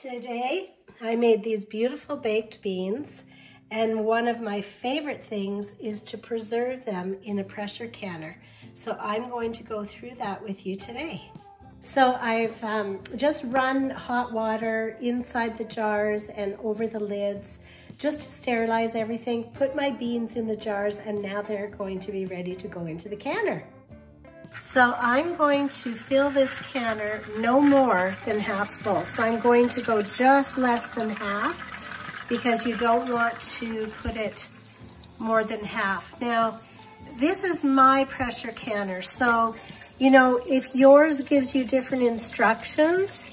Today, I made these beautiful baked beans, and one of my favorite things is to preserve them in a pressure canner. So I'm going to go through that with you today. So I've just run hot water inside the jars and over the lids just to sterilize everything, put my beans in the jars, and now they're going to be ready to go into the canner. So I'm going to fill this canner no more than half full. So I'm going to go just less than half because you don't want to put it more than half. Now, this is my pressure canner. So, you know, if yours gives you different instructions,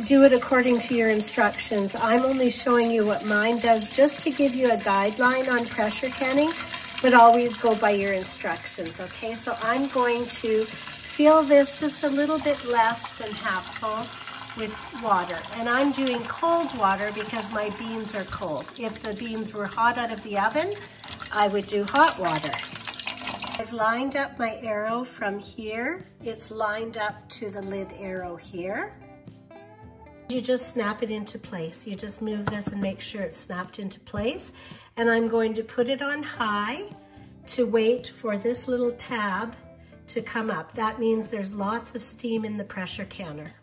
do it according to your instructions. I'm only showing you what mine does just to give you a guideline on pressure canning, but always go by your instructions, okay? So I'm going to fill this just a little bit less than half full with water. And I'm doing cold water because my beans are cold. If the beans were hot out of the oven, I would do hot water. I've lined up my arrow from here. It's lined up to the lid arrow here. You just snap it into place. You just move this and make sure it's snapped into place. And I'm going to put it on high to wait for this little tab to come up. That means there's lots of steam in the pressure canner.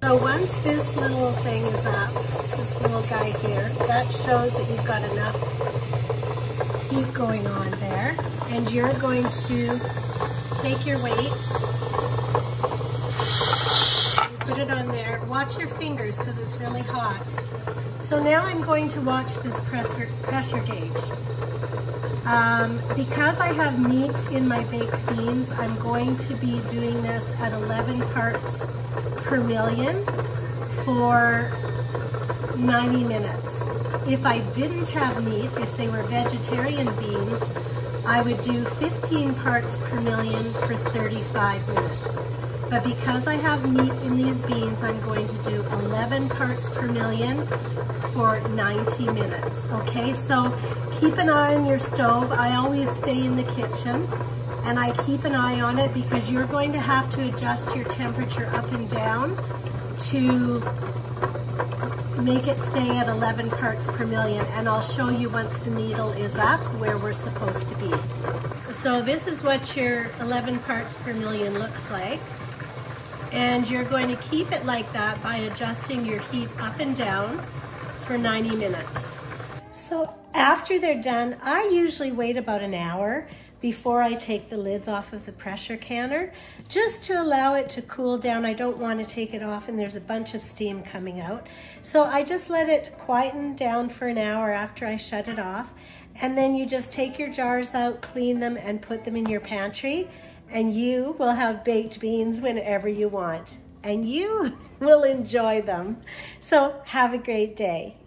So once this little thing is up, this little guy here, that shows that you've got enough heat going on there. And you're going to take your weight, put it on there. Watch your fingers because it's really hot. So now I'm going to watch this pressure gauge. Because I have meat in my baked beans, I'm going to be doing this at 11 parts per million for 90 minutes. If I didn't have meat, if they were vegetarian beans, I would do 15 parts per million for 35 minutes. But because I have meat in these beans, I'm going to do 11 parts per million for 90 minutes, okay? So keep an eye on your stove. I always stay in the kitchen, and I keep an eye on it because you're going to have to adjust your temperature up and down to make it stay at 11 parts per million, and I'll show you once the needle is up where we're supposed to be. So this is what your 11 parts per million looks like. And you're going to keep it like that by adjusting your heat up and down for 90 minutes. So after they're done, I usually wait about an hour before I take the lids off of the pressure canner, just to allow it to cool down. I don't want to take it off and there's a bunch of steam coming out. So I just let it quieten down for an hour after I shut it off. And then you just take your jars out, clean them, and put them in your pantry. And you will have baked beans whenever you want. And you will enjoy them. So have a great day.